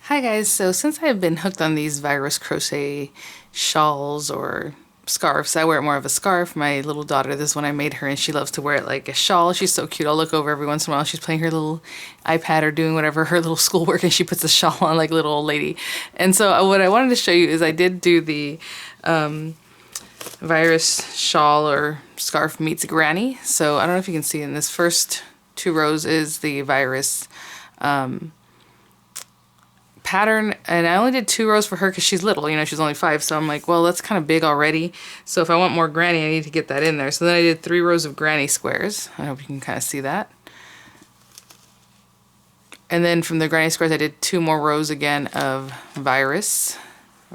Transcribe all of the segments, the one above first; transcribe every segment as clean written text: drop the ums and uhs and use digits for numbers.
Hi guys, so since I've been hooked on these virus crochet shawls or scarves, I wear it more of a scarf. My little daughter, this one I made her and she loves to wear it like a shawl. She's so cute. I'll look over every once in a while. She's playing her little iPad or doing whatever, her little schoolwork, and she puts a shawl on like a little old lady. And so what I wanted to show you is I did do the virus shawl or scarf meets granny. So I don't know if you can see in this first two rows is the virus pattern, and I only did 2 rows for her because she's little, you know, she's only 5, so I'm like, well, that's kind of big already, so if I want more granny I need to get that in there. So then I did 3 rows of granny squares. I hope you can kind of see that. And then from the granny squares I did 2 more rows again of virus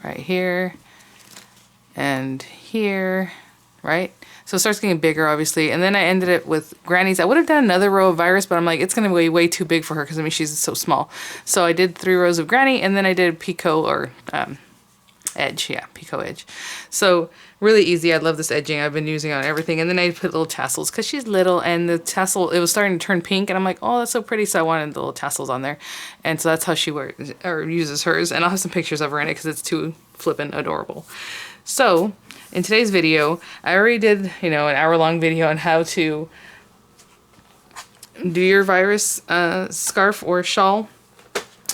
right here and here, right? So it starts getting bigger, obviously. And then I ended it with grannies. I would have done another row of virus, but I'm like, it's going to be way too big for her because, I mean, she's so small. So I did 3 rows of granny, and then I did picot or edge. Yeah, picot edge. So really easy. I love this edging. I've been using on everything. And then I put little tassels because she's little, and the tassel, it was starting to turn pink. And I'm like, oh, that's so pretty. So I wanted the little tassels on there. And so that's how she wears or uses hers. And I'll have some pictures of her in it because it's too flippin' adorable. So in today's video, I already did, you know, an hour-long video on how to do your virus scarf or shawl.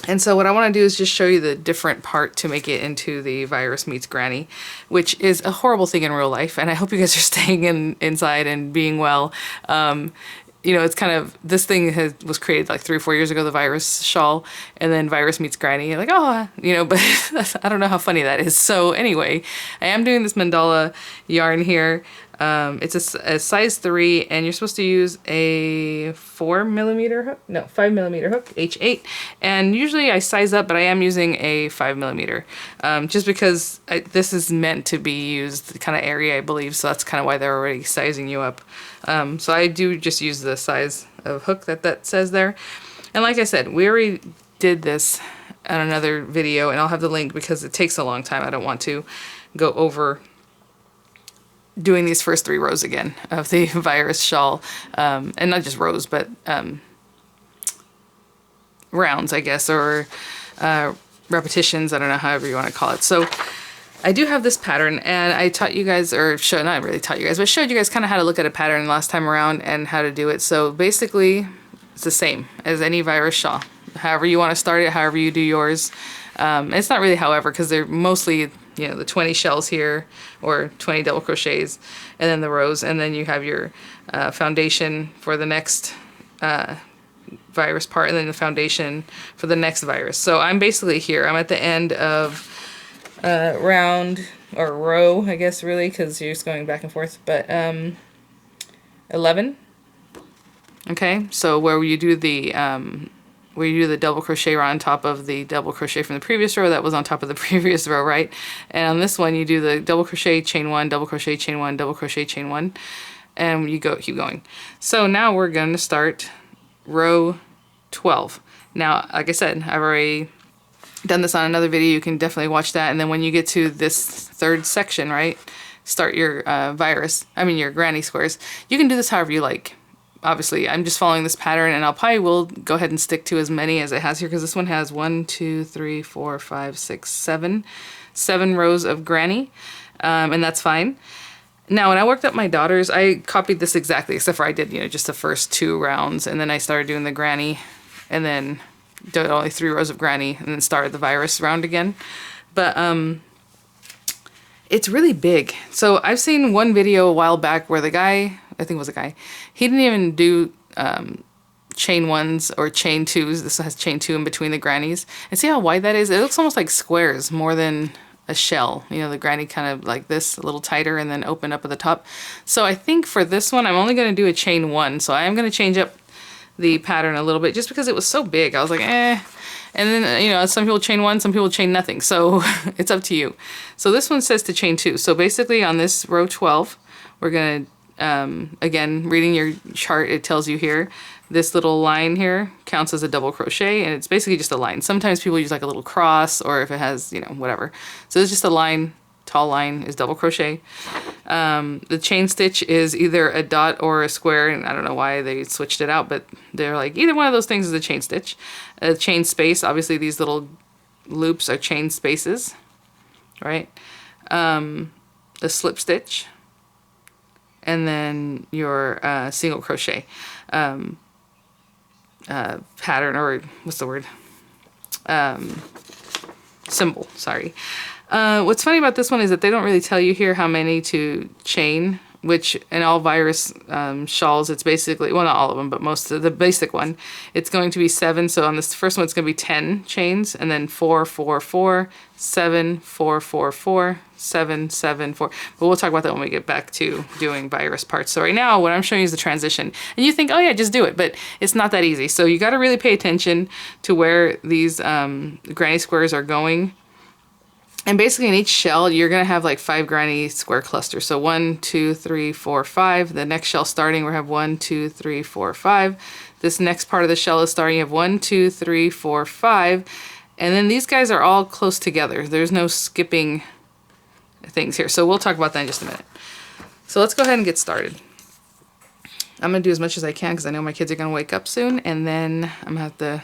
And so what I want to do is just show you the different part to make it into the virus meets granny, which is a horrible thing in real life. And I hope you guys are staying inside and being well. You know, it's kind of, this thing was created like 3 or 4 years ago, the virus shawl, and then virus meets granny. You're like, oh, you know, but I don't know how funny that is. So anyway, I am doing this mandala yarn here. It's a size 3, and you're supposed to use a 4mm hook, no, 5mm hook, H8. And usually I size up, but I am using a 5mm, just because this is meant to be used kind of area, I believe. So that's kind of why they're already sizing you up. So I do just use the size of hook that says there. And like I said, we already did this on another video, and I'll have the link because it takes a long time. I don't want to go over doing these first 3 rows again of the virus shawl, and not just rows, but rounds, I guess, or repetitions. I don't know, however you want to call it. So I do have this pattern, and I taught you guys, or not really taught you guys, but showed you guys kind of how to look at a pattern last time around and how to do it. So basically it's the same as any virus shawl. However you want to start it, however you do yours. It's not really however, because they're mostly, you know, the 20 shells here or 20 double crochets, and then the rows, and then you have your foundation for the next virus part, and then the foundation for the next virus. So I'm basically here. I'm at the end of round or row, I guess, really, because you're just going back and forth, but 11. Okay, so where you do the double crochet right on top of the double crochet from the previous row that was on top of the previous row, right? And on this one you do the double crochet, chain 1, double crochet, chain 1, double crochet, chain 1, and you keep going. So now we're going to start row 12. Now, like I said, I've already done this on another video. You can definitely watch that. And then when you get to this 3rd section, right, start your your granny squares. You can do this however you like. Obviously, I'm just following this pattern, and I'll probably will go ahead and stick to as many as it has here, because this one has 1, 2, 3, 4, 5, 6, 7 rows of granny, and that's fine. Now, when I worked up my daughters, I copied this exactly, except for I did, you know, just the first 2 rounds, and then I started doing the granny, and then did only 3 rows of granny, and then started the virus round again. But it's really big. So I've seen one video a while back where the guy, I think it was a guy, he didn't even do chain 1s or chain 2s. This has chain 2 in between the grannies. And see how wide that is? It looks almost like squares more than a shell. You know, the granny kind of like this, a little tighter, and then open up at the top. So I think for this one, I'm only going to do a chain 1. So I am going to change up the pattern a little bit just because it was so big. I was like, eh. And then, you know, some people chain 1, some people chain nothing. So it's up to you. So this one says to chain 2. So basically on this row 12, we're going to, again, reading your chart, it tells you here, this little line here counts as a double crochet, and it's basically just a line. Sometimes people use like a little cross, or if it has, you know, whatever. So it's just a line, tall line is double crochet. The chain stitch is either a dot or a square, and I don't know why they switched it out, but they're like, either one of those things is a chain stitch. A chain space, obviously these little loops are chain spaces, right? The slip stitch, and then your single crochet pattern, or what's the word? Symbol, sorry. What's funny about this one is that they don't really tell you here how many to chain, which in all virus shawls, it's basically, well, not all of them, but most of the basic one, it's going to be 7. So on this first one, it's going to be 10 chains, and then 4, 4, 4, 7, 4, 4, 4, 7, 7, 4. But we'll talk about that when we get back to doing virus parts. So right now, what I'm showing you is the transition. And you think, oh yeah, just do it. But it's not that easy. So you got to really pay attention to where these granny squares are going. And basically in each shell, you're going to have like 5 granny square clusters. So 1, 2, 3, 4, 5. The next shell starting, we have 1, 2, 3, 4, 5. This next part of the shell is starting, you have 1, 2, 3, 4, 5. And then these guys are all close together. There's no skipping things here. So we'll talk about that in just a minute. So let's go ahead and get started. I'm going to do as much as I can because I know my kids are going to wake up soon. And then I'm going to have to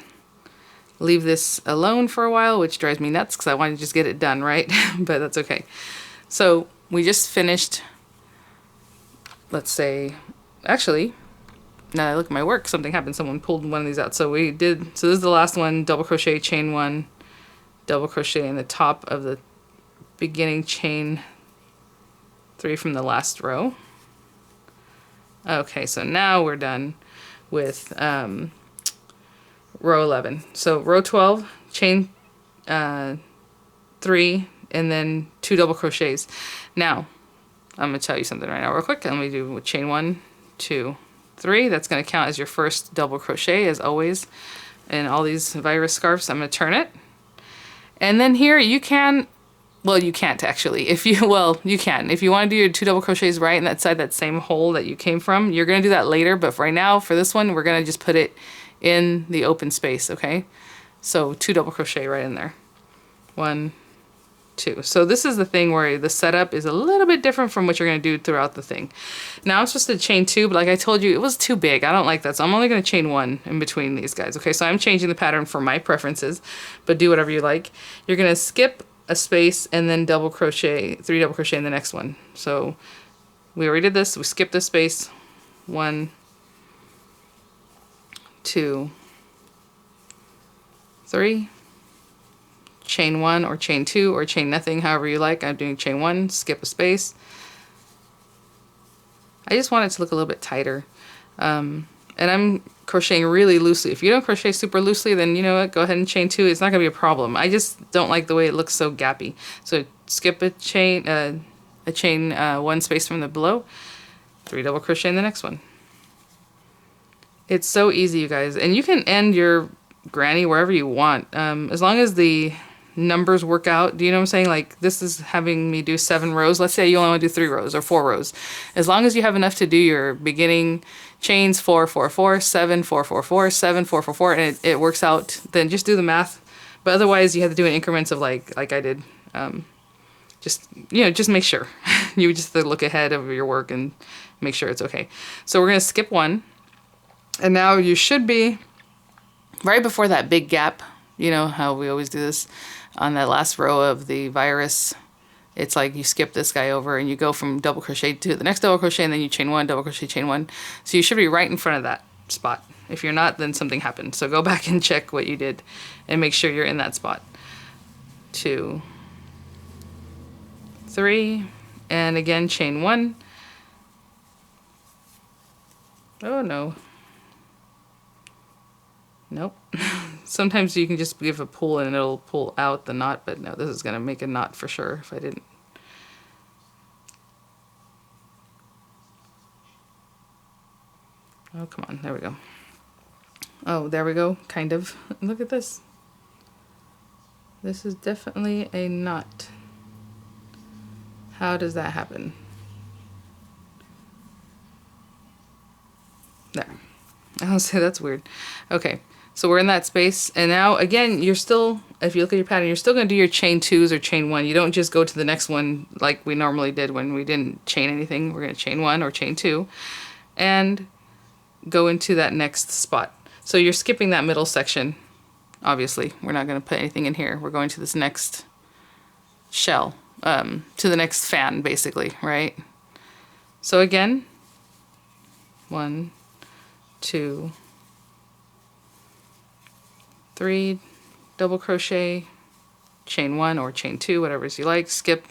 leave this alone for a while, which drives me nuts because I want to just get it done, right? But that's okay. So we just finished, let's say, actually, now that I look at my work, something happened. Someone pulled one of these out. So we did, so this is the last one, double crochet, chain 1, double crochet in the top of the beginning chain 3 from the last row. Okay, so now we're done with row 11. So row 12, chain 3, and then 2 double crochets. Now, I'm going to tell you something right now real quick. Let me do chain 1, 2, 3. That's going to count as your first double crochet, as always. In all these virus scarves, I'm going to turn it. And then here you can, well, you can't actually. If you, well, you can. If you want to do your 2 double crochets right inside that same hole that you came from, you're going to do that later. But for right now, for this one, we're going to just put it in the open space, okay? So 2 double crochet right in there. 1, 2. So this is the thing where the setup is a little bit different from what you're going to do throughout the thing. Now I'm supposed to chain 2, but like I told you, it was too big. I don't like that, so I'm only going to chain 1 in between these guys, okay? So I'm changing the pattern for my preferences, but do whatever you like. You're going to skip a space and then double crochet, 3 double crochet in the next one. So we already did this. We skipped this space. 1, 2, 3, chain 1 or chain 2 or chain nothing, however you like. I'm doing chain 1, skip a space. I just want it to look a little bit tighter. And I'm crocheting really loosely. If you don't crochet super loosely, then you know what, go ahead and chain 2. It's not gonna be a problem. I just don't like the way it looks so gappy. So skip a chain 1 space from the below, 3 double crochet in the next one. It's so easy, you guys. And you can end your granny wherever you want. As long as the numbers work out. Do you know what I'm saying? Like, this is having me do 7 rows. Let's say you only want to do 3 rows or 4 rows. As long as you have enough to do your beginning chains 4, 4, 4, 7, 4, 4, 4, 7, 4, 4, 4, and it works out, then just do the math. But otherwise, you have to do it in increments of like I did. Just, you know, just make sure. You just have to look ahead of your work and make sure it's okay. So we're going to skip 1. And now you should be right before that big gap. You know how we always do this on that last row of the virus. It's like you skip this guy over and you go from double crochet to the next double crochet and then you chain 1, double crochet, chain 1. So you should be right in front of that spot. If you're not, then something happened. So go back and check what you did and make sure you're in that spot. 2, 3, and again chain 1. Oh no. Nope. Sometimes you can just give a pull and it'll pull out the knot, but no, this is going to make a knot for sure if I didn't. Oh, come on. There we go. Oh, there we go. Kind of. Look at this. This is definitely a knot. How does that happen? There. I'll say that's weird. Okay. So we're in that space, and now again, you're still, if you look at your pattern, you're still going to do your chain 2s or chain 1. You don't just go to the next one like we normally did when we didn't chain anything. We're going to chain 1 or chain 2 and go into that next spot. So you're skipping that middle section obviously. We're not going to put anything in here. We're going to this next shell, to the next fan, basically, right? So again, 1, 2, 3, double crochet, chain 1 or chain 2, whatever you like, skip.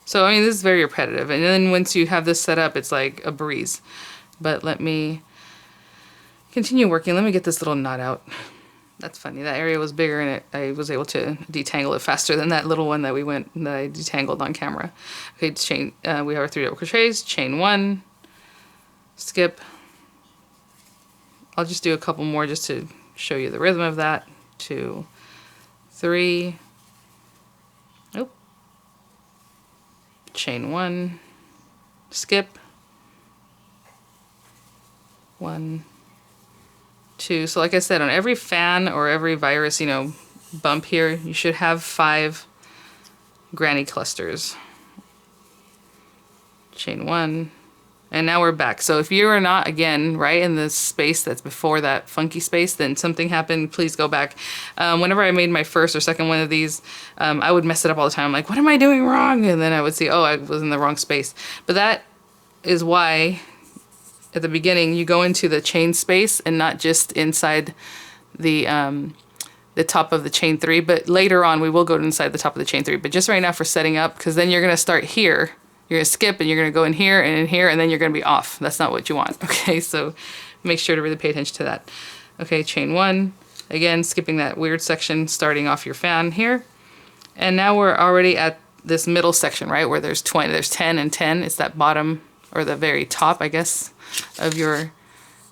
So I mean, this is very repetitive, and then once you have this set up, it's like a breeze. But let me continue working. Let me get this little knot out. That's funny. That area was bigger, and I was able to detangle it faster than that little one that I detangled on camera. Okay, chain. We have our 3 double crochets, chain 1, skip. I'll just do a couple more just to show you the rhythm of that. 2, 3. Nope. Chain 1, skip. 1, 2. So like I said, on every fan or every virus, you know, bump here, you should have 5 granny clusters. Chain 1, and now we're back. So if you are not, again, right in the space that's before that funky space, then something happened, please go back. Whenever I made my first or second one of these, I would mess it up all the time. I'm like, what am I doing wrong? And then I would see, oh, I was in the wrong space. But that is why at the beginning you go into the chain space and not just inside the top of the chain 3. But later on we will go inside the top of the chain 3. But just right now for setting up, because then you're going to start here. You're going to skip and you're going to go in here, and then you're going to be off. That's not what you want. Okay, so make sure to really pay attention to that. Okay, chain 1. Again, skipping that weird section, starting off your fan here. And now we're already at this middle section, right, where there's 20, there's 10 and 10. It's that bottom, or the very top, I guess, of your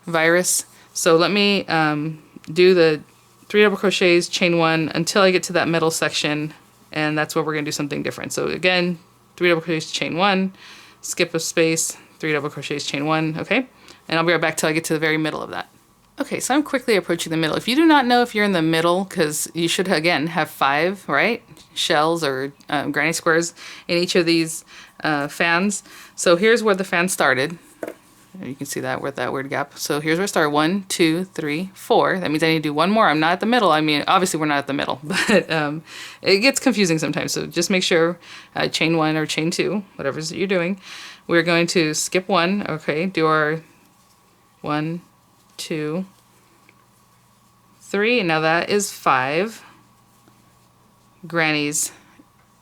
virus. So let me do the 3 double crochets, chain 1 until I get to that middle section, and that's where we're going to do something different. So again, 3 double crochets, chain 1, skip a space, 3 double crochets, chain 1, okay? And I'll be right back till I get to the very middle of that. Okay, so I'm quickly approaching the middle. If you do not know if you're in the middle, because you should, again, have 5, right, shells or granny squares in each of these fans. So here's where the fan started. You can see that with that weird gap. So here's where I start. 1, 2, 3, 4. That means I need to do one more. I'm not at the middle. I mean, obviously we're not at the middle, but it gets confusing sometimes. So just make sure chain 1 or chain 2, whatever it is that you're doing. We're going to skip 1. Okay, do our 1, 2, 3. And now that is 5 grannies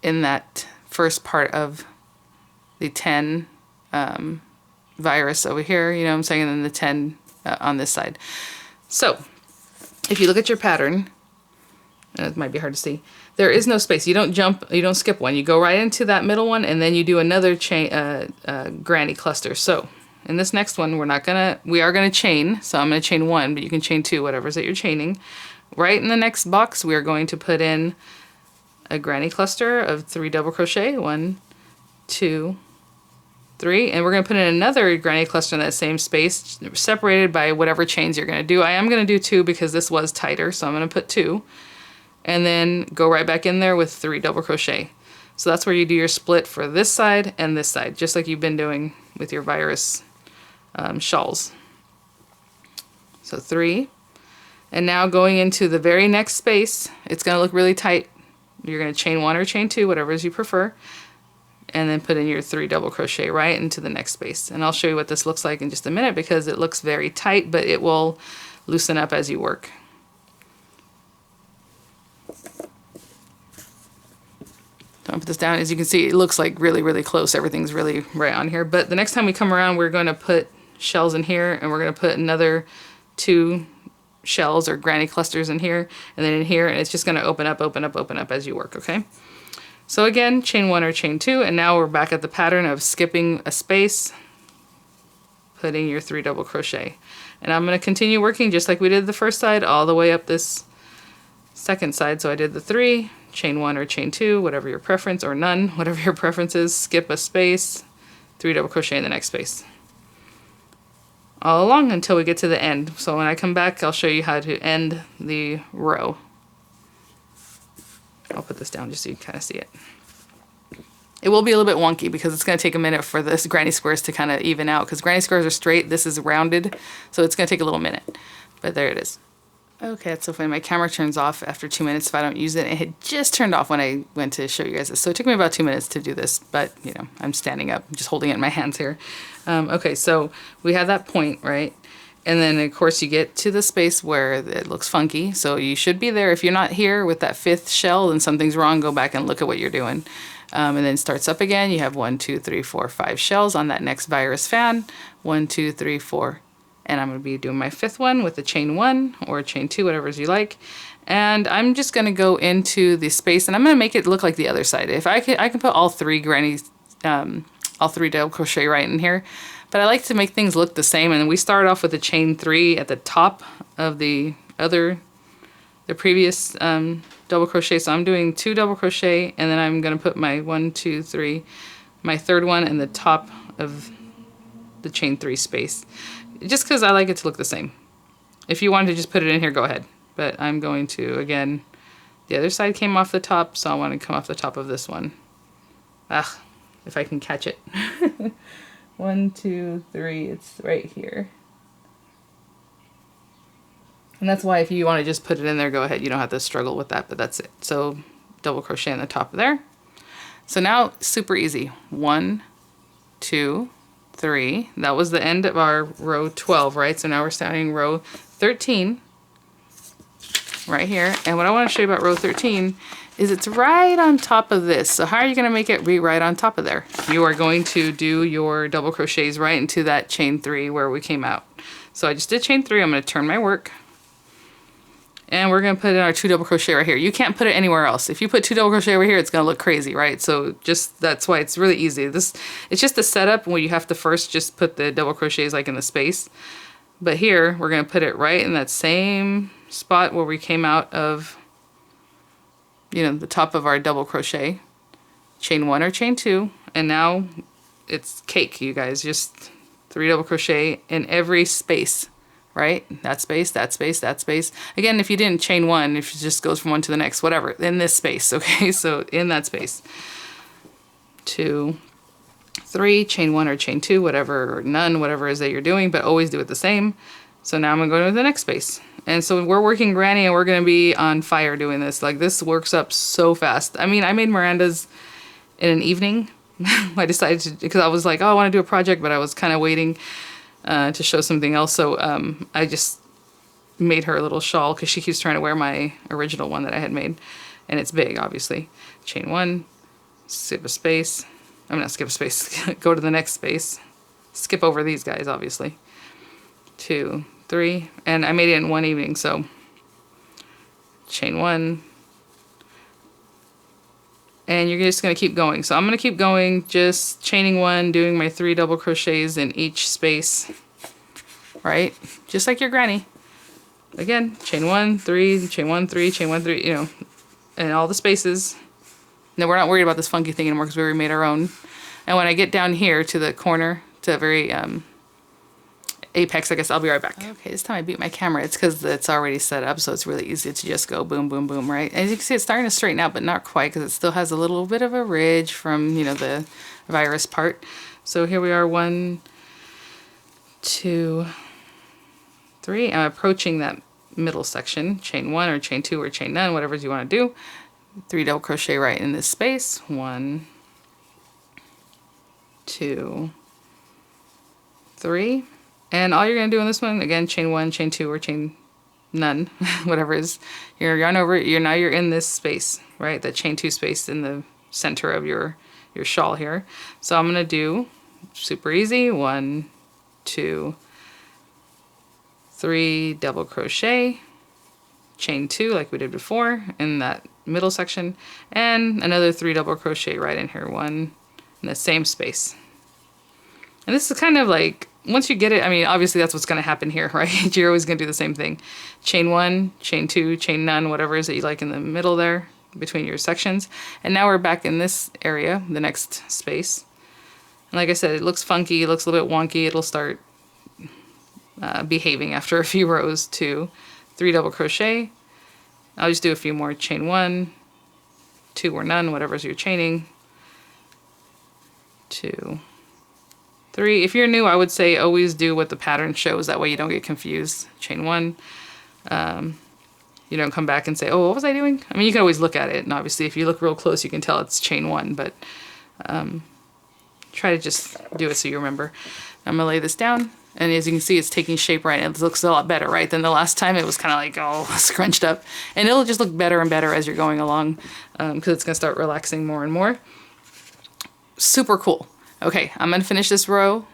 in that first part of the 10 virus over here, you know what I'm saying, and then the 10 on this side. So if you look at your pattern, and it might be hard to see, there is no space. You don't jump, you don't skip one. You go right into that middle one, and then you do another chain granny cluster. So in this next one, we are gonna chain. So I'm gonna chain 1, but you can chain 2, whatever it is that you're chaining. Right in the next box, we are going to put in a granny cluster of 3 double crochet. 1, 2, 3, and we're going to put in another granny cluster in that same space, separated by whatever chains you're going to do. I am going to do 2 because this was tighter, so I'm going to put 2, and then go right back in there with 3 double crochet. So that's where you do your split for this side and this side, just like you've been doing with your virus shawls. So 3, and now going into the very next space, it's going to look really tight. You're going to chain 1 or chain 2, whatever it is you prefer, and then put in your 3 double crochet right into the next space. And I'll show you what this looks like in just a minute, because it looks very tight, but it will loosen up as you work. So I'll put this down. As you can see, it looks like really, really close. Everything's really right on here. But the next time we come around, we're going to put shells in here, and we're going to put another 2 shells or granny clusters in here, and then in here, and it's just going to open up, open up, open up as you work, okay? So again, chain 1 or chain 2, and now we're back at the pattern of skipping a space, putting your 3 double crochet. And I'm going to continue working just like we did the first side, all the way up this second side. So I did the 3, chain 1 or chain 2, whatever your preference, or none, whatever your preference is, skip a space, 3 double crochet in the next space. All along until we get to the end. So when I come back, I'll show you how to end the row. I'll put this down just so you can kind of see it. It will be a little bit wonky because it's going to take a minute for this granny squares to kind of even out, because granny squares are straight, this is rounded, so it's going to take a little minute. But there it is. Okay, that's so funny. My camera turns off after 2 minutes if I don't use it. It had just turned off when I went to show you guys this. So it took me about 2 minutes to do this, but you know, I'm standing up, just holding it in my hands here. Okay, so we have that point, right? And then of course you get to the space where it looks funky. So you should be there. If you're not here with that 5th shell, then something's wrong. Go back and look at what you're doing. And then starts up again. You have 1, 2, 3, 4, 5 shells on that next virus fan. 1, 2, 3, 4. And I'm going to be doing my 5th one with a chain 1 or a chain 2, whatever you like. And I'm just going to go into the space, and I'm going to make it look like the other side. If I can put all 3 grannies, all 3 double crochet right in here. But I like to make things look the same. And we start off with a chain 3 at the top of the previous double crochet. So I'm doing 2 double crochet, and then I'm going to put my 1, 2, 3, my 3rd one in the top of the chain 3 space. Just because I like it to look the same. If you wanted to just put it in here, go ahead. But I'm going to, again, the other side came off the top, so I want to come off the top of this one. Ah, if I can catch it. 1, 2, 3, it's right here. And that's why if you want to just put it in there, go ahead. You don't have to struggle with that, but that's it. So double crochet in the top there. So now, super easy. 1, 2, 3. That was the end of our row 12, right? So now we're starting row 13 right here. And what I want to show you about row 13 is it's right on top of this. So how are you going to make it be right on top of there? You are going to do your double crochets right into that chain 3 where we came out. So I just did chain 3. I'm going to turn my work. And we're going to put in our 2 double crochet right here. You can't put it anywhere else. If you put 2 double crochet over here, it's going to look crazy, right? So just, that's why it's really easy. It's just a setup where you have to first just put the double crochets like in the space. But here, we're going to put it right in that same spot where we came out of, you know, the top of our double crochet. Chain 1 or chain 2. And now it's cake, you guys. Just 3 double crochet in every space. Right? That space, that space, that space. Again, if you didn't chain 1, if it just goes from one to the next, whatever, in this space, okay? So in that space. 2, 3, chain 1 or chain 2, whatever, or none, whatever it is that you're doing, but always do it the same. So now I'm going to go to the next space. And so we're working granny, and we're going to be on fire doing this. Like, this works up so fast. I mean, I made Miranda's in an evening. I decided to, because I was like, oh, I want to do a project, but I was kind of waiting to show something else. So I just made her a little shawl because she keeps trying to wear my original one that I had made. And it's big, obviously. Chain 1, skip a space. I'm not skip a space. Go to the next space. Skip over these guys, obviously. 2, 3. And I made it in one evening, so chain 1. And you're just going to keep going. So I'm going to keep going, just chaining 1, doing my 3 double crochets in each space, right? Just like your granny. Again, chain 1, 3, chain 1, 3, chain 1, 3, you know, and all the spaces. No, we're not worried about this funky thing anymore because we already made our own. And when I get down here to the corner, to the very apex, I guess I'll be right back. Okay, this time I beat my camera. It's because it's already set up, so it's really easy to just go boom, boom, boom, right? And as you can see, it's starting to straighten out, but not quite, because it still has a little bit of a ridge from, you know, the virus part. So here we are, 1, 2, 3. I'm approaching that middle section, chain 1 or chain 2 or chain none, whatever you want to do. 3 double crochet right in this space. 1, 2, 3. And all you're going to do in this one, again, chain 1, chain 2, or chain none, whatever it is, you're yarn over it. Now you're in this space, right? That chain 2 space in the center of your shawl here. So I'm going to do, super easy, 1, 2, 3 double crochet, chain 2 like we did before in that middle section, and another 3 double crochet right in here, 1 in the same space. And this is kind of like, once you get it, I mean, obviously that's what's going to happen here, right? You're always going to do the same thing. Chain 1, chain 2, chain none, whatever it is that you like in the middle there between your sections. And now we're back in this area, the next space. And like I said, it looks funky, it looks a little bit wonky. It'll start behaving after a few rows. 2, 3 double crochet. I'll just do a few more. Chain 1, 2 or none, whatever's you're chaining. 2, 3. If you're new, I would say always do what the pattern shows. That way you don't get confused. Chain 1, you don't come back and say, oh, what was I doing? I mean, you can always look at it, and obviously if you look real close, you can tell it's chain 1, but try to just do it so you remember. I'm gonna lay this down, and as you can see, it's taking shape right, and it looks a lot better, right, than the last time. It was kind of like, oh, scrunched up, and it'll just look better and better as you're going along, because it's gonna start relaxing more and more. Super cool. Okay, I'm gonna finish this round,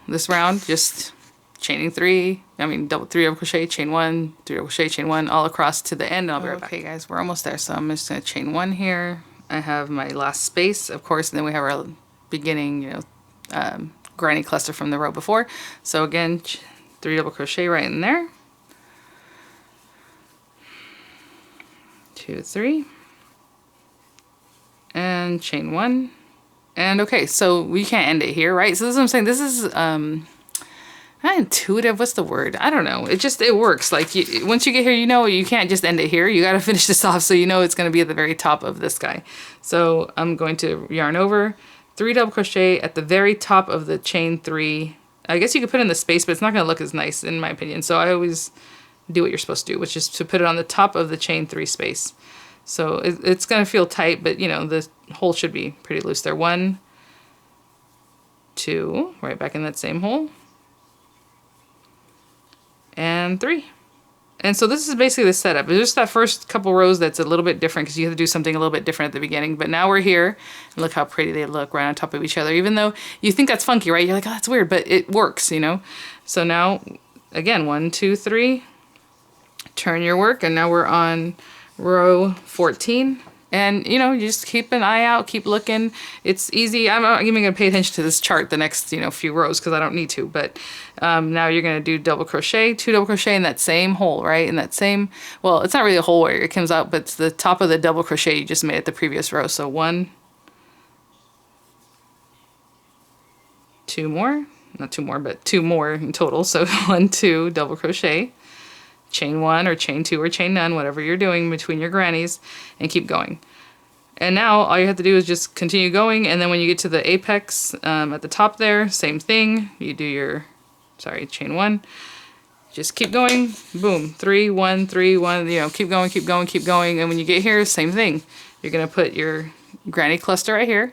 just chaining 3, I mean 3 double crochet, chain 1, 3 double crochet, chain 1, all across to the end, and I'll be right back. Okay guys, we're almost there, so I'm just gonna chain 1 here. I have my last space, of course, and then we have our beginning, you know, granny cluster from the row before. So again, 3 double crochet right in there. 2, 3, and chain 1. And okay, so we can't end it here, right? So this is what I'm saying. This is not intuitive. What's the word? I don't know. It works. Like once you get here, you know you can't just end it here. You got to finish this off, so you know it's going to be at the very top of this guy. So I'm going to yarn over, 3 double crochet at the very top of the chain 3. I guess you could put in the space, but it's not going to look as nice in my opinion. So I always do what you're supposed to do, which is to put it on the top of the chain 3 space. So it's going to feel tight, but you know the hole should be pretty loose there. 1, 2, right back in that same hole, and 3. And so this is basically the setup. It's just that first couple rows that's a little bit different because you have to do something a little bit different at the beginning. But now we're here, and look how pretty they look right on top of each other. Even though you think that's funky, right? You're like, oh, that's weird, but it works, you know? So now, again, 1, 2, 3, turn your work, and now we're on row 14. And, you know, you just keep an eye out, keep looking. It's easy. I'm not even going to pay attention to this chart the next, you know, few rows because I don't need to. But now you're going to do double crochet, 2 double crochet in that same hole, right? In that same, well, it's not really a hole where it comes out, but it's the top of the double crochet you just made at the previous row. So 1, 2 more, not 2 more, but 2 more in total. So 1, 2, double crochet, chain 1 or chain 2 or chain none, whatever you're doing between your grannies, and keep going. And now all you have to do is just continue going, and then when you get to the apex at the top there, same thing. You do your, chain 1, just keep going, boom, 3, 1, 3, 1, you know, keep going, keep going, keep going. And when you get here, same thing. You're gonna put your granny cluster right here,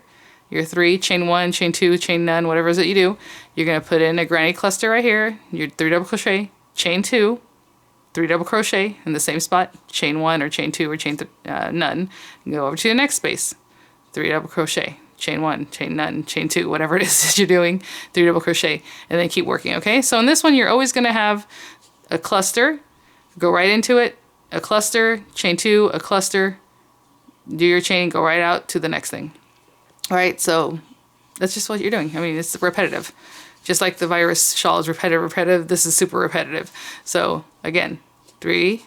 your 3, chain 1, chain 2, chain none, whatever it is that you do. You're gonna put in a granny cluster right here, your 3 double crochet, chain 2, 3 double crochet in the same spot, chain 1 or chain 2 or chain none, and go over to the next space, 3 double crochet, chain 1, chain none, chain 2, whatever it is that you're doing, 3 double crochet, and then keep working, okay? So in this one, you're always gonna have a cluster, go right into it, a cluster, chain 2, a cluster, do your chain, go right out to the next thing. All right, so that's just what you're doing. I mean, it's repetitive. Just like the virus shawl is repetitive, this is super repetitive. So again, 3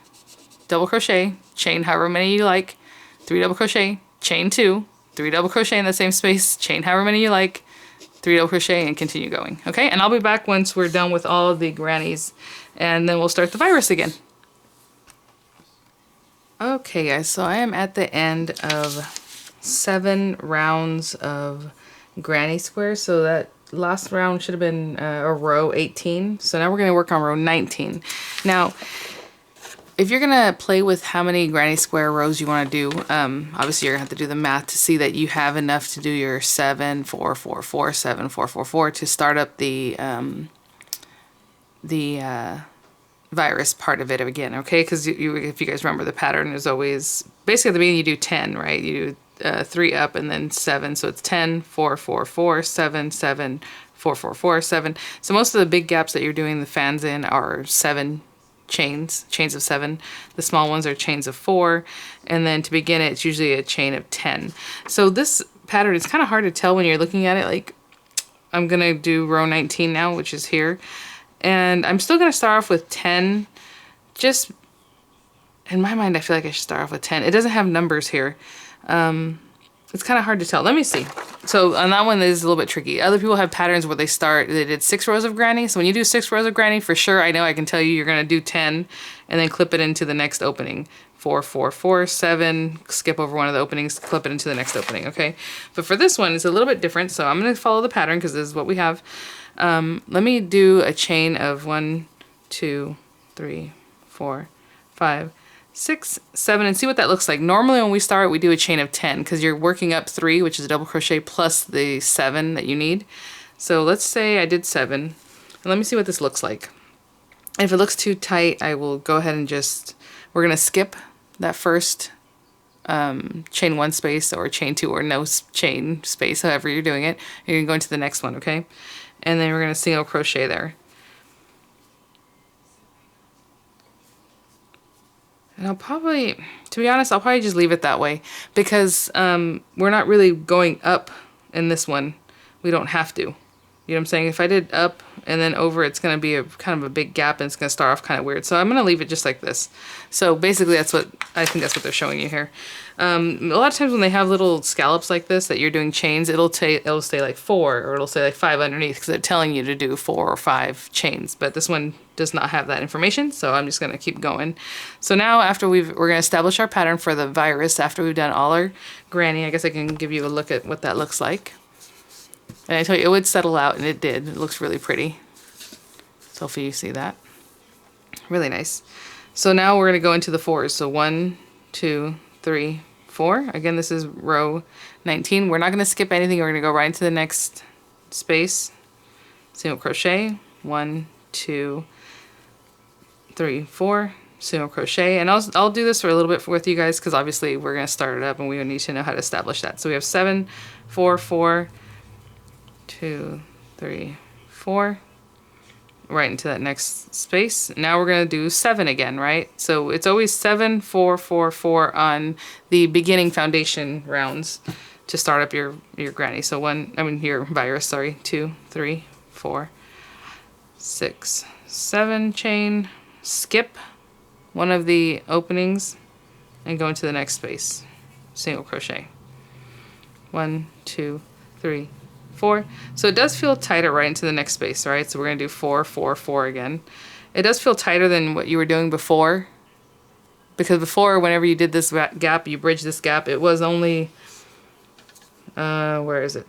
double crochet, chain however many you like, 3 double crochet, chain 2, 3 double crochet in the same space, chain however many you like, 3 double crochet, and continue going. Okay, and I'll be back once we're done with all of the grannies, and then we'll start the virus again. Okay guys, so I am at the end of 7 rounds of granny squares, so that last round should have been a row 18. So now we're going to work on row 19. Now, if you're going to play with how many granny square rows you want to do, obviously you're going to have to do the math to see that you have enough to do your 7, 4, 4, 4, 7, 4, 4, 4 to start up the virus part of it again, okay? Because if you guys remember, the pattern is always, basically at the beginning you do 10, right? You do 3 up and then 7, so it's 10, 4, 4, 4, 7, 7, 4, 4, 4, 7. So most of the big gaps that you're doing the fans in are 7 chains of 7. The small ones are chains of 4, and then to begin it, it's usually a chain of 10. So this pattern is kind of hard to tell when you're looking at it. Like, I'm gonna do row 19 now, which is here, and I'm still gonna start off with 10. Just in my mind, I feel like I should start off with 10. It doesn't have numbers here. It's kind of hard to tell. Let me see. So on that one, is a little bit tricky. Other people have patterns where they did 6 rows of granny. So when you do 6 rows of granny, for sure, I know I can tell you, you're going to do 10 and then clip it into the next opening. 4, 4, 4, 7, skip over one of the openings, clip it into the next opening, okay? But for this one, it's a little bit different. So I'm going to follow the pattern because this is what we have. Let me do a chain of 1, 2, 3, 4, 5, 6, 7, and see what that looks like. Normally when we start, we do a chain of 10 because you're working up 3, which is a double crochet, plus the 7 that you need. So let's say I did 7, and let me see what this looks like. If it looks too tight, I will go ahead and just, we're gonna skip that first chain 1 space or chain 2 or no chain space, however you're doing it. You're gonna go into the next one, okay? And then we're gonna single crochet there. And I'll probably, to be honest, I'll probably just leave it that way because we're not really going up in this one. We don't have to. You know what I'm saying? If I did up and then over, it's going to be a kind of a big gap and it's going to start off kind of weird. So I'm going to leave it just like this. So basically that's what, I think that's what they're showing you here. A lot of times when they have little scallops like this that you're doing chains, it'll say like 4 or it'll say like 5 underneath because they're telling you to do 4 or 5 chains. But this one does not have that information, so I'm just going to keep going. So now after we're going to establish our pattern for the virus after we've done all our granny. I guess I can give you a look at what that looks like. And I told you it would settle out, and it did. It looks really pretty. So hopefully you see that. Really nice. So now we're going to go into the 4s. So 1, 2, 3, 4. Again, this is row 19. We're not going to skip anything. We're going to go right into the next space. Single crochet. 1, 2, 3, 4. Single crochet. And I'll do this for a little bit with you guys because obviously we're going to start it up and we need to know how to establish that. So we have 7, 4, 4. 2, 3, 4, right into that next space. Now we're going to do 7 again, right? So it's always 7, 4, 4, 4 on the beginning foundation rounds to start up your granny. So your virus, sorry. 2, 3, 4, 6, 7 chain, skip one of the openings and go into the next space. Single crochet. 1, 2, 3, 4. So it does feel tighter right into the next space, right? So we're going to do 4, 4, 4 again. It does feel tighter than what you were doing before. Because before, whenever you did this gap, you bridged this gap, it was only, where is it?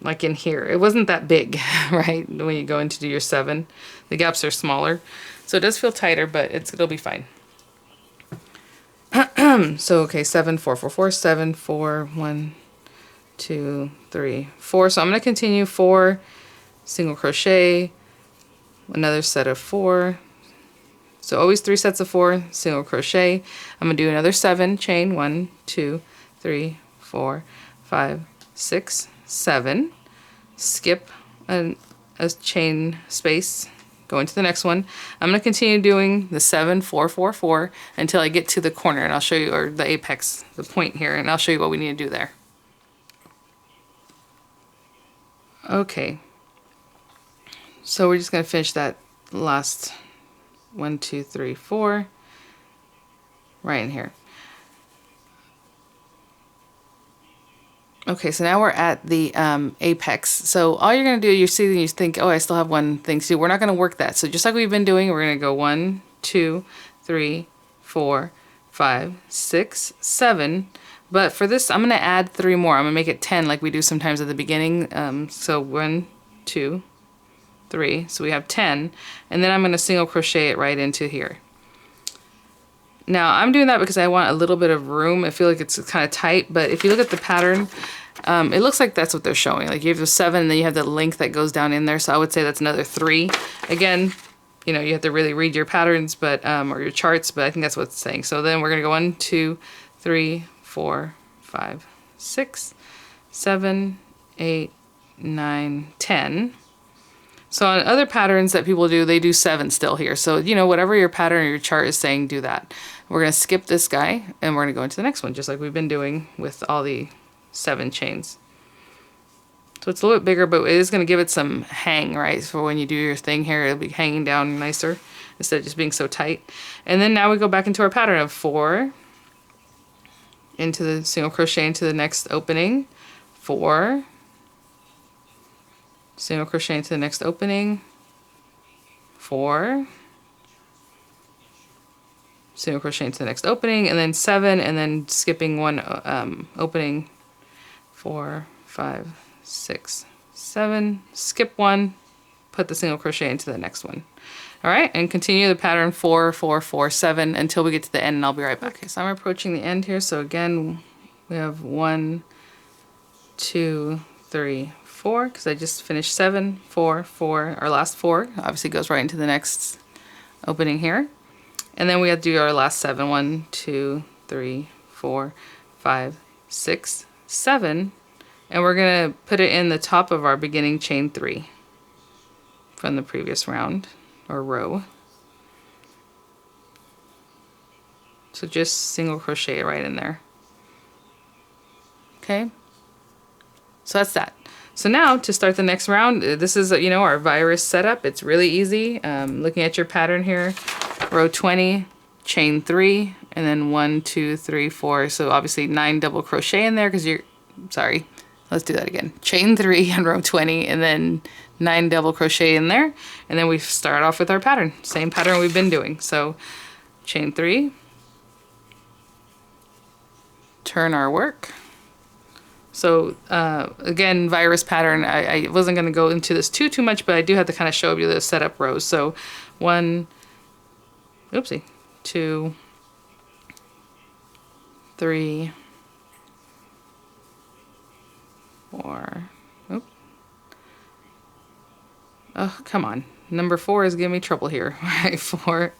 Like in here. It wasn't that big, right? When you go in to do your 7. The gaps are smaller. So it does feel tighter, but it'll be fine. So, okay, 7, 4, 4, 4, 7, 4, 1, 2, 3, 4. So I'm going to continue 4, single crochet, another set of 4. So always 3 sets of 4, single crochet. I'm going to do another 7 chain, 1, 2, 3, 4, 5, 6, 7. Skip a chain space, go into the next one. I'm going to continue doing the 7, 4, 4, 4 until I get to the corner, and I'll show you, or the apex, the point here, and I'll show you what we need to do there. Okay, so we're just going to finish that last 1, 2, 3, 4 right in here. Okay, so now we're at the apex. So all you're going to do, you see and you think, oh, I still have one thing to do. We're not going to work that. So just like we've been doing, we're going to go 1, 2, 3, 4, 5, 6, 7. But for this, I'm going to add 3 more. I'm going to make it 10 like we do sometimes at the beginning. So 1, 2, 3. So we have 10. And then I'm going to single crochet it right into here. Now, I'm doing that because I want a little bit of room. I feel like it's kind of tight. But if you look at the pattern, it looks like that's what they're showing. Like you have the 7 and then you have the link that goes down in there. So I would say that's another 3. Again, you know, you have to really read your patterns but or your charts. But I think that's what it's saying. So then we're going to go 1, 2, 3, 4, 5, 6, 7, 8, 9, 10. So on other patterns that people do, they do 7 still here. So, you know, whatever your pattern or your chart is saying, do that. We're going to skip this guy and we're going to go into the next one, just like we've been doing with all the 7 chains. So it's a little bit bigger, but it is going to give it some hang, right? So when you do your thing here, it'll be hanging down nicer instead of just being so tight. And then now we go back into our pattern of 4, into the single crochet into the next opening, 4, single crochet into the next opening, 4, single crochet into the next opening, and then 7, and then skipping one opening, 4, 5, 6, 7, skip one, put the single crochet into the next one. All right, and continue the pattern 4, 4, 4, 7 until we get to the end, and I'll be right back. Okay, so I'm approaching the end here. So again, we have 1, 2, 3, 4, because I just finished 7, 4, 4. Our last 4 obviously goes right into the next opening here. And then we have to do our last 7. 1, 2, 3, 4, 5, 6, 7. And we're going to put it in the top of our beginning chain 3 from the previous round or row. So just single crochet right in there. Okay, so that's that. So now to start the next round, this is, you know, our virus setup. It's really easy. Looking at your pattern here, row 20, chain 3, and then 1, 2, 3, 4. So obviously 9 double crochet in there because you're, sorry, let's do that again. Chain 3 on row 20, and then 9 double crochet in there. And then we start off with our pattern, same pattern we've been doing. So chain 3, turn our work. So again, virus pattern, I wasn't going to go into this too much, but I do have to kind of show you the setup rows. So 1, oopsie, 2, 3, 4, oop. Oh, come on. Number 4 is giving me trouble here. All right, 4,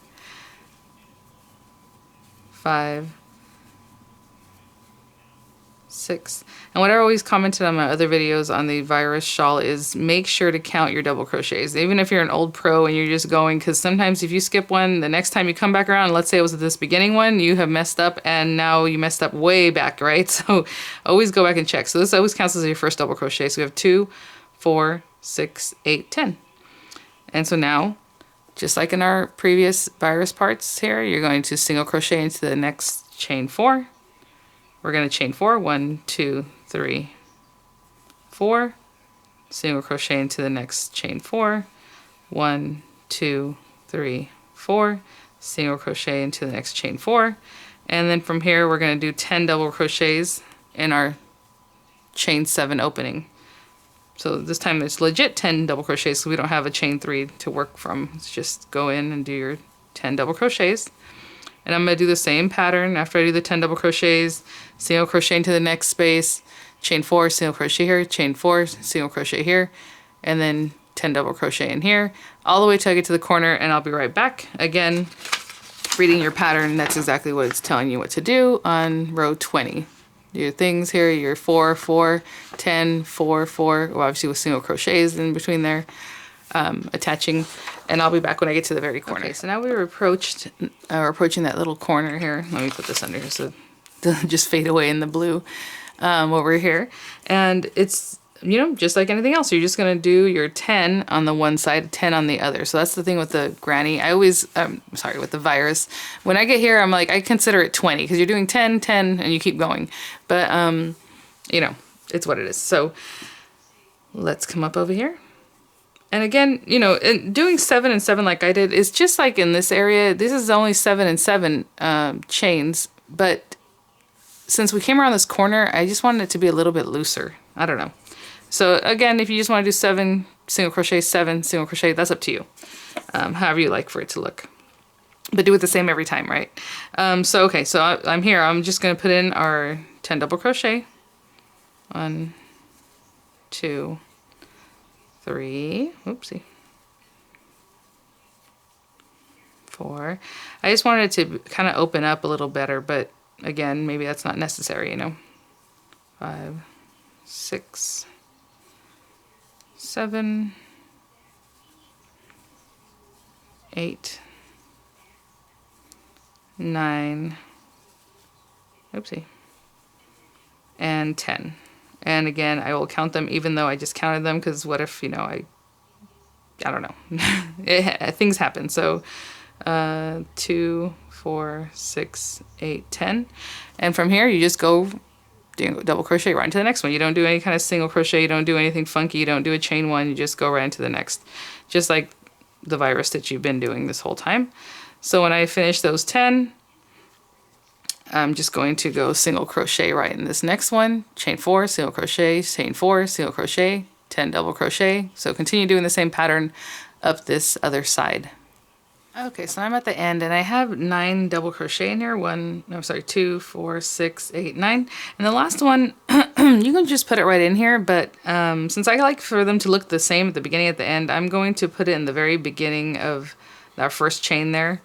5, 6. And what I always commented on my other videos on the virus shawl is make sure to count your double crochets, even if you're an old pro and you're just going, because sometimes if you skip one, the next time you come back around, let's say it was this beginning one, you have messed up and now you messed up way back, right? So always go back and check. So this always counts as your first double crochet. So we have 2, 4, 6, 8, 10. And so now, just like in our previous virus parts here, you're going to single crochet into the next chain 4. We're going to chain 4, 1, 2, 3, 4, single crochet into the next chain 4, 1, 2, 3, 4, single crochet into the next chain 4, and then from here we're going to do 10 double crochets in our chain 7 opening. So this time it's legit 10 double crochets, so we don't have a chain 3 to work from. It's just go in and do your 10 double crochets. And I'm going to do the same pattern after I do the 10 double crochets, single crochet into the next space, chain 4, single crochet here, chain 4, single crochet here, and then 10 double crochet in here, all the way till I get to the corner, and I'll be right back. Again, reading your pattern, that's exactly what it's telling you what to do on row 20. Your things here, your 4, 4, 10, 4, 4, well, obviously with single crochets in between there, attaching, and I'll be back when I get to the very corner. Okay, so now we're approaching that little corner here. Let me put this under here so it doesn't just fade away in the blue over here. And it's, you know, just like anything else, you're just going to do your 10 on the one side, 10 on the other. So that's the thing with the granny. I always, sorry, with the virus. When I get here, I'm like, I consider it 20 because you're doing 10, 10, and you keep going. But, you know, it's what it is. So let's come up over here. And again, you know, doing 7 and 7 like I did is just like in this area. This is only 7 and 7 chains, but since we came around this corner, I just wanted it to be a little bit looser. I don't know. So again, if you just want to do 7 single crochet, 7 single crochet, that's up to you. However you like for it to look. But do it the same every time, right? So okay, so I'm here. I'm just going to put in our 10 double crochet. 1, 2, 3, oopsie, 4. I just wanted it to kind of open up a little better, but again, maybe that's not necessary, you know. 5, 6, 7, 8, 9, oopsie, and 10. And again, I will count them even though I just counted them, because what if, you know, I don't know. Things happen. So 2, 4, 6, 8, 10. And from here, you just go double crochet right into the next one. You don't do any kind of single crochet. You don't do anything funky. You don't do a chain 1. You just go right into the next, just like the virus stitch you've been doing this whole time. So when I finish those 10, I'm just going to go single crochet right in this next one, chain 4, single crochet, chain 4, single crochet, 10 double crochet. So continue doing the same pattern up this other side. Okay, so I'm at the end and I have 9 double crochet in here. 2, 4, 6, 8, 9. And the last one, you can just put it right in here, but since I like for them to look the same at the beginning and at the end, I'm going to put it in the very beginning of that first chain there,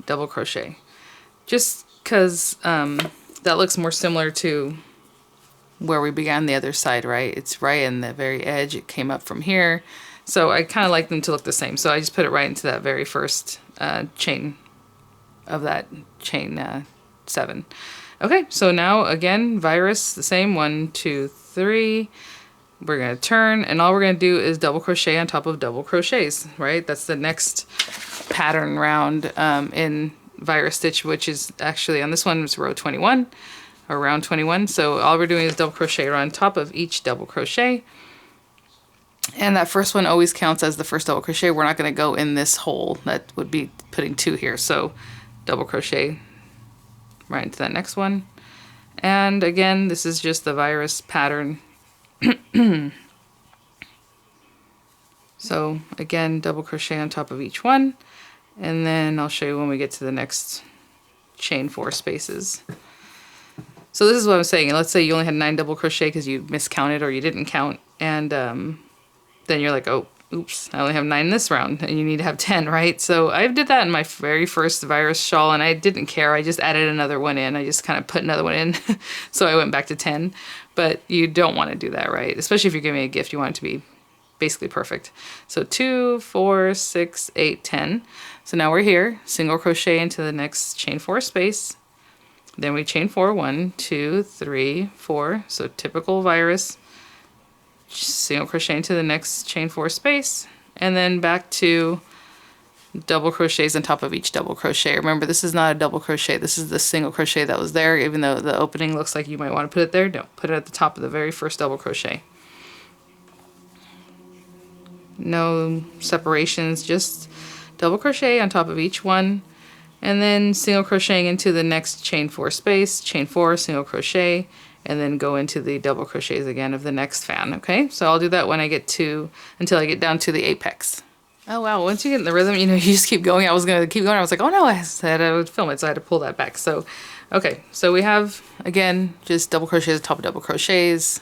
double crochet. Just because that looks more similar to where we began the other side, right? It's right in the very edge. It came up from here. So I kind of like them to look the same. So I just put it right into that very first chain of that chain 7. Okay, so now again, virus, the same, 1, 2, 3. We're gonna turn, and all we're gonna do is double crochet on top of double crochets, right? That's the next pattern round in virus stitch, which is actually on this one, it's row 21 or round 21. So all we're doing is double crochet on top of each double crochet. And that first one always counts as the first double crochet. We're not going to go in this hole. That would be putting 2 here. So double crochet right into that next one. And again, this is just the virus pattern. So again, double crochet on top of each one. And then I'll show you when we get to the next chain 4 spaces. So this is what I'm saying. Let's say you only had 9 double crochet because you miscounted or you didn't count. And then you're like, oh, oops, I only have 9 this round, and you need to have 10, right? So I did that in my very first virus shawl, and I didn't care. I just added another one in. I just kind of put another one in, so I went back to 10. But you don't want to do that, right? Especially if you're giving a gift, you want it to be basically perfect. So 2, 4, 6, 8, 10. So now we're here, single crochet into the next chain 4 space. Then we chain 4, 1, 2, 3, 4. So typical virus. Single crochet into the next chain 4 space, and then back to double crochets on top of each double crochet. Remember, this is not a double crochet, this is the single crochet that was there. Even though the opening looks like you might want to put it there, don't put it at the top of the very first double crochet. No separations, just double crochet on top of each one, and then single crocheting into the next chain 4 space, chain 4, single crochet, and then go into the double crochets again of the next fan. Okay, so I'll do that when I get to, until I get down to the apex. Oh wow, once you get in the rhythm, you know, you just keep going. I was gonna keep going, I was like, oh no, I said I would film it, so I had to pull that back. So okay, so we have again just double crochets on top of double crochets,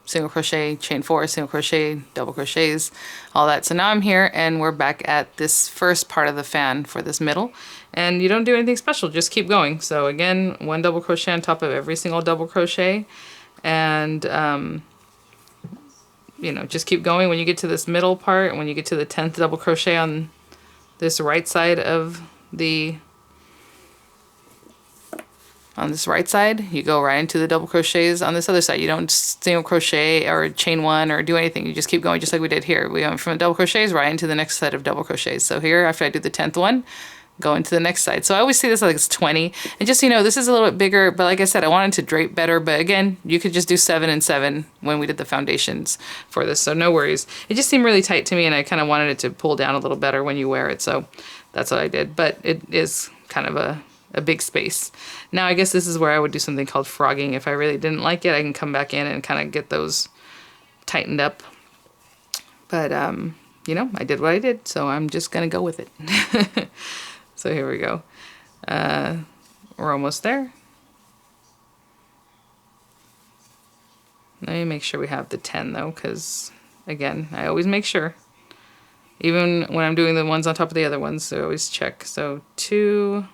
single crochet, chain 4, single crochet, double crochets, all that. So now I'm here and we're back at this first part of the fan for this middle, and you don't do anything special, just keep going. So again, 1 double crochet on top of every single double crochet, and you know, just keep going. When you get to this middle part, when you get to the 10th double crochet on this right side of the you go right into the double crochets on this other side. You don't single crochet or chain 1 or do anything. You just keep going just like we did here. We went from double crochets right into the next set of double crochets. So here, after I do the 10th one, go into the next side. So I always see this like it's 20. And just, you know, this is a little bit bigger, but like I said, I wanted to drape better. But again, you could just do 7 and 7 when we did the foundations for this. So no worries. It just seemed really tight to me, and I kind of wanted it to pull down a little better when you wear it. So that's what I did. But it is kind of a big space. Now I guess this is where I would do something called frogging. If I really didn't like it, I can come back in and kind of get those tightened up. But you know, I did what I did, so I'm just gonna go with it. So here we go. We're almost there. Let me make sure we have the 10 though, because again, I always make sure. Even when I'm doing the ones on top of the other ones, so I always check. So 2,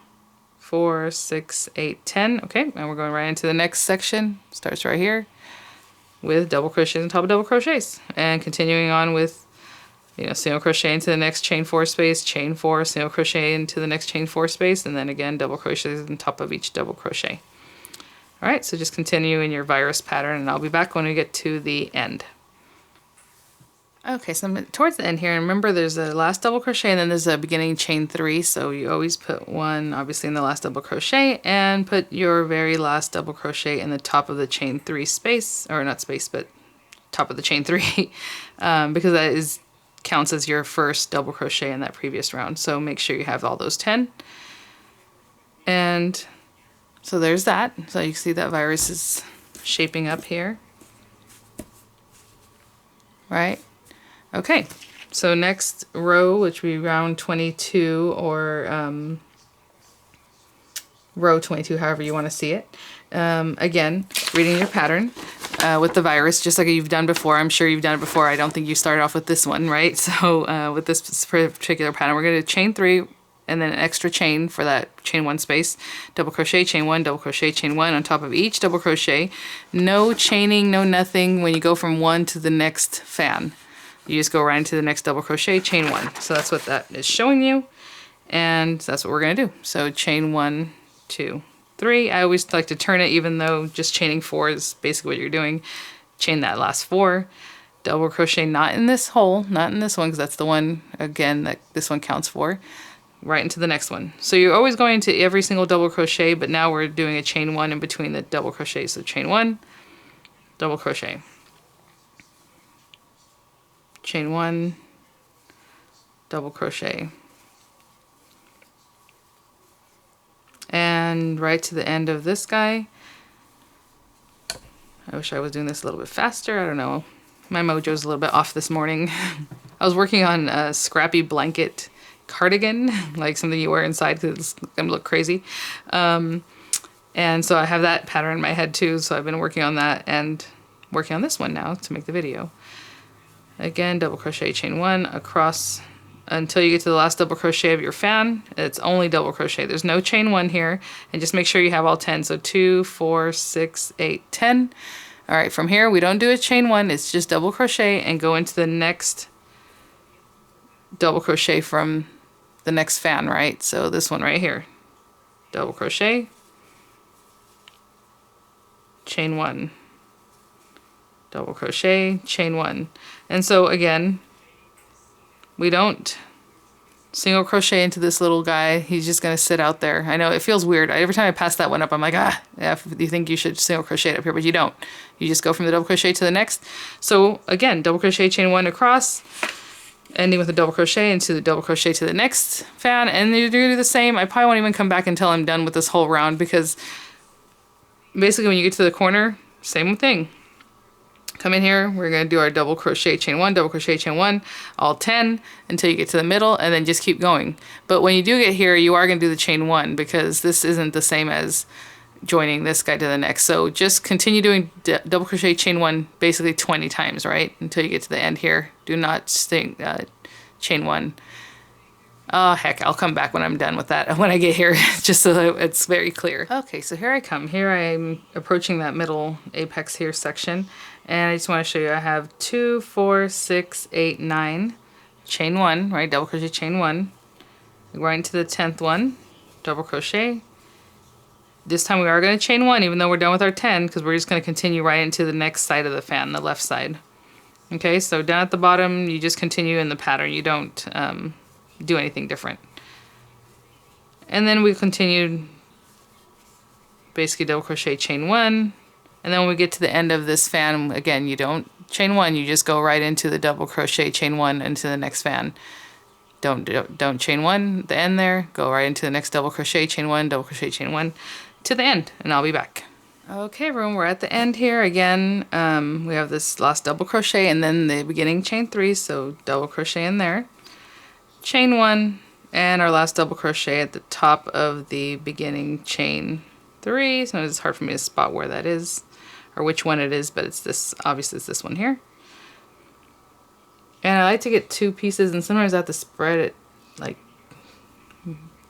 4, 6, 8, 10. Okay, and we're going right into the next section. Starts right here with double crochets on top of double crochets, and continuing on with, you know, single crochet into the next chain 4 space, chain 4, single crochet into the next chain 4 space, and then again double crochets on top of each double crochet. All right, so just continue in your virus pattern, and I'll be back when we get to the end. Okay, so I'm towards the end here, and remember there's a last double crochet and then there's a beginning chain 3, so you always put 1 obviously in the last double crochet and put your very last double crochet in the top of the chain 3 space, or not space, but top of the chain 3, because that counts as your first double crochet in that previous round. So make sure you have all those 10. And so there's that. So you can see that virus is shaping up here. right? Okay, so next row, which would be round 22 or row 22, however you want to see it. Again, reading your pattern with the virus, just like you've done before. I'm sure you've done it before. I don't think you started off with this one, right? So with this particular pattern, we're going to chain 3 and then an extra chain for that chain 1 space, double crochet, chain 1, double crochet, chain 1 on top of each double crochet. No chaining, no nothing when you go from one to the next fan. You just go right into the next double crochet, chain 1. So that's what that is showing you, and that's what we're going to do. So chain 1, 2, 3. I always like to turn it, even though just chaining 4 is basically what you're doing. Chain that last 4, double crochet, not in this hole, not in this one, because that's the one, again, that this one counts for, right into the next one. So you're always going to every single double crochet, but now we're doing a chain 1 in between the double crochets. So chain 1, double crochet, chain 1, double crochet, and right to the end of this guy. I wish I was doing this a little bit faster. I don't know. My mojo's a little bit off this morning. I was working on a scrappy blanket cardigan, like something you wear inside because it's gonna look crazy. And so I have that pattern in my head too. So I've been working on that and working on this one now to make the video. Again, double crochet, chain 1 across until you get to the last double crochet of your fan. It's only double crochet. There's no chain 1 here, and just make sure you have all 10. So 2, 4, 6, 8, 10. All right, from here we don't do a chain 1. It's just double crochet and go into the next double crochet from the next fan, right? So this one right here, double crochet, chain 1, double crochet, chain 1. And so again, we don't single crochet into this little guy. He's just gonna sit out there. I know it feels weird. Every time I pass that one up, I'm like, yeah, you think you should single crochet it up here, but you don't. You just go from the double crochet to the next. So again, double crochet, chain 1 across, ending with a double crochet into the double crochet to the next fan, and you're gonna do the same. I probably won't even come back until I'm done with this whole round, because basically when you get to the corner, same thing. Come in here, we're going to do our double crochet, chain 1, double crochet, chain 1, all 10 until you get to the middle, and then just keep going. But when you do get here, you are going to do the chain 1, because this isn't the same as joining this guy to the next. So just continue doing double crochet, chain 1 basically 20 times, right? Until you get to the end here. Do not stay, chain 1. Oh, heck, I'll come back when I'm done with that, when I get here, just so that it's very clear. Okay, so here I come. Here I'm approaching that middle apex here section. And I just want to show you, I have 2, 4, 6, 8, 9, chain 1, right? Double crochet, chain 1, right into the 10th one, double crochet. This time we are going to chain 1, even though we're done with our 10, because we're just going to continue right into the next side of the fan, the left side. Okay, so down at the bottom, you just continue in the pattern. You don't do anything different. And then we continue basically double crochet, chain 1. And then when we get to the end of this fan, again, you don't chain 1, you just go right into the double crochet, chain 1 into the next fan. Don't chain 1, the end there, go right into the next double crochet, chain 1, double crochet, chain 1 to the end, and I'll be back. Okay, everyone, we're at the end here. Again, we have this last double crochet and then the beginning chain 3, so double crochet in there, chain 1, and our last double crochet at the top of the beginning chain 3. Sometimes it's hard for me to spot where that is, or which one it is, but it's this, obviously it's this one here. And I like to get 2 pieces, and sometimes I have to spread it, like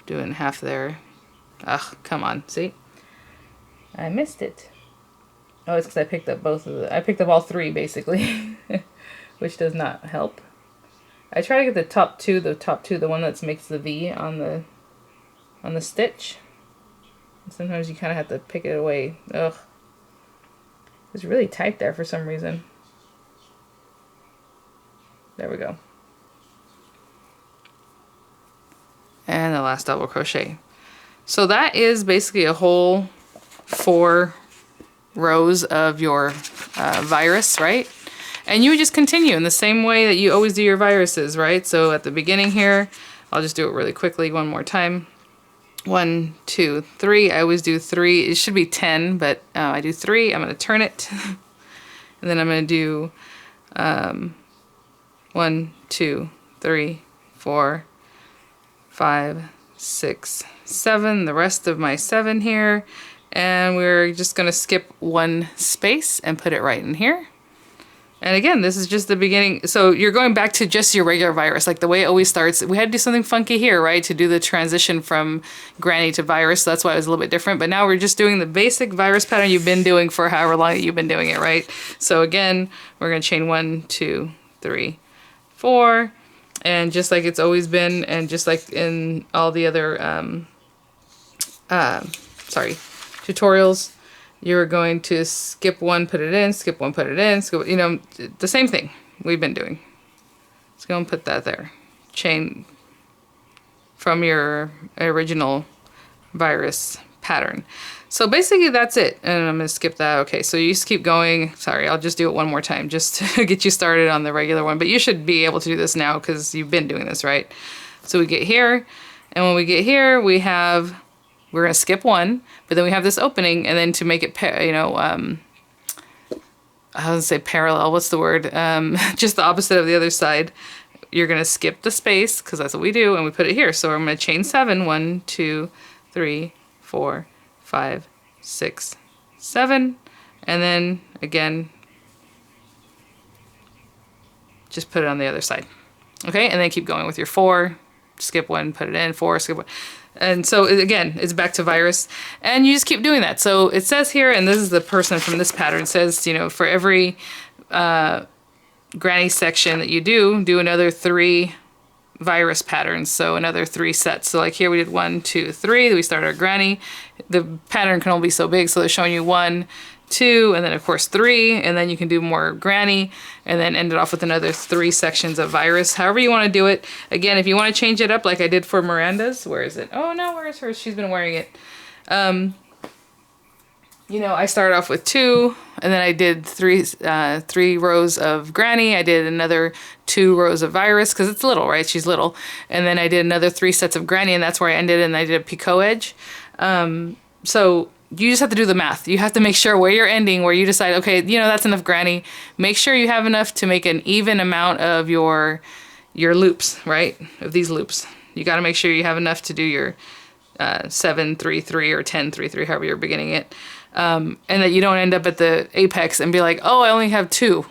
doing half there. Ugh, come on, see? I missed it. Oh, it's because I picked up I picked up all 3 basically, which does not help. I try to get the top two, the one that makes the V on the stitch. And sometimes you kind of have to pick it away. Ugh. It's really tight there for some reason. There we go. And the last double crochet. So that is basically a whole 4 rows of your virus, right? And you would just continue in the same way that you always do your viruses, right? So at the beginning here, I'll just do it really quickly one more time. 1, 2, 3. I always do 3. It should be 10, but I do 3. I'm going to turn it. And then I'm going to do 1, 2, 3, 4, 5, 6, 7, the rest of my 7 here, and we're just going to skip 1 space and put it right in here. And again, this is just the beginning. So you're going back to just your regular virus, like the way it always starts. We had to do something funky here, right, to do the transition from granny to virus. So that's why it was a little bit different. But now we're just doing the basic virus pattern you've been doing for however long you've been doing it, right? So again, we're going to chain 1, 2, 3, 4, and just like it's always been, and just like in all the other tutorials, you're going to skip 1, put it in, skip 1, put it in, skip, you know, the same thing we've been doing. Let's go and put that there. Chain from your original virus pattern. So basically that's it. And I'm going to skip that. Okay, so you just keep going. Sorry, I'll just do it one more time just to get you started on the regular one. But you should be able to do this now because you've been doing this, right? So we get here, and when we get here, we're going to skip 1, but then we have this opening, and then to make it, I would say parallel, what's the word? Just the opposite of the other side. You're going to skip the space, because that's what we do, and we put it here. So I'm going to chain 7, 1, 2, 3, 4, 5, 6, 7, and then again, just put it on the other side. Okay, and then keep going with your 4, skip 1, put it in, 4, skip 1. And so again, it's back to virus, and you just keep doing that. So it says here, and this is the person from this pattern, says, you know, for every granny section that you do another 3 virus patterns. So another 3 sets. So like here we did 1, 2, 3. We started our granny. The pattern can only be so big, so they're showing you 1, 2, and then of course 3, and then you can do more granny, and then end it off with another 3 sections of virus. However you want to do it. Again, if you want to change it up like I did for Miranda's, where is it? Oh no, where is hers? She's been wearing it. You know, I started off with 2, and then I did 3 rows of granny. I did another 2 rows of virus, because it's little, right? She's little. And then I did another 3 sets of granny, and that's where I ended, and I did a picot edge. So you just have to do the math. You have to make sure where you're ending, where you decide, okay, you know, that's enough granny. Make sure you have enough to make an even amount of your loops, right? Of these loops. You got to make sure you have enough to do your 7, 3, 3, or 10, 3, 3, however you're beginning it. And that you don't end up at the apex and be like, oh, I only have 2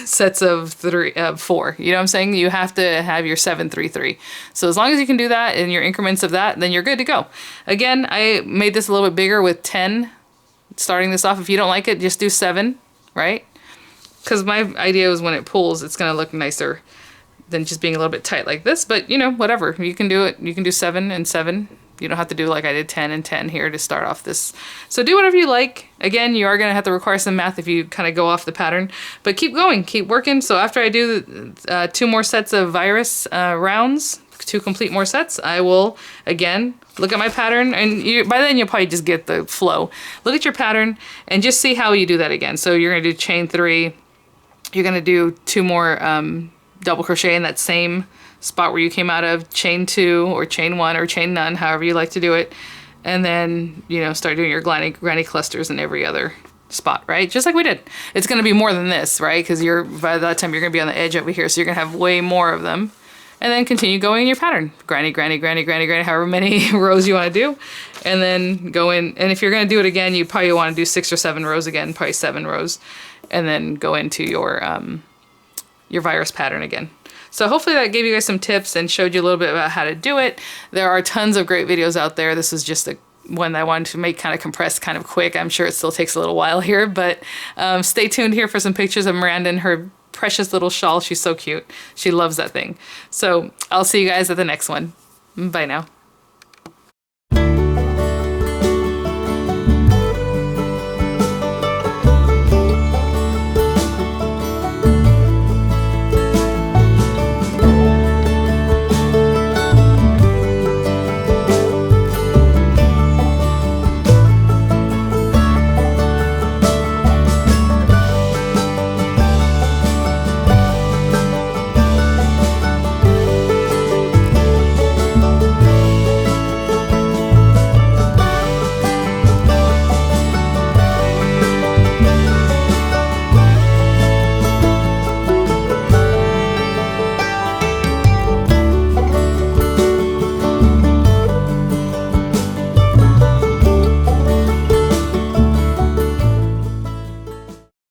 sets of 4. You know what I'm saying? You have to have your 7, 3, 3. So as long as you can do that in your increments of that, then you're good to go. Again, I made this a little bit bigger with 10 starting this off. If you don't like it, just do 7, right? Because my idea was when it pulls, it's going to look nicer than just being a little bit tight like this. But, you know, whatever. You can do it. You can do 7 and 7. You don't have to do like I did 10 and 10 here to start off this. So do whatever you like. Again, you are going to have to require some math if you kind of go off the pattern. But keep going. Keep working. So after I do 2 more sets of virus rounds, 2 complete more sets, I will, again, look at my pattern. And by then, you'll probably just get the flow. Look at your pattern and just see how you do that again. So you're going to do chain 3. You're going to do 2 more double crochet in that same spot where you came out of, chain 2 or chain 1 or chain none, however you like to do it, and then, you know, start doing your granny clusters in every other spot, right? Just like we did. It's going to be more than this, right? Because by that time you're going to be on the edge over here, so you're going to have way more of them. And then continue going in your pattern. Granny, granny, granny, granny, granny, however many rows you want to do. And then go in, and if you're going to do it again, you probably want to do 6 or 7 rows again, probably 7 rows, and then go into your virus pattern again. So hopefully that gave you guys some tips and showed you a little bit about how to do it. There are tons of great videos out there. This is just one that I wanted to make kind of compressed, kind of quick. I'm sure it still takes a little while here, but stay tuned here for some pictures of Miranda and her precious little shawl. She's so cute. She loves that thing. So I'll see you guys at the next one. Bye now.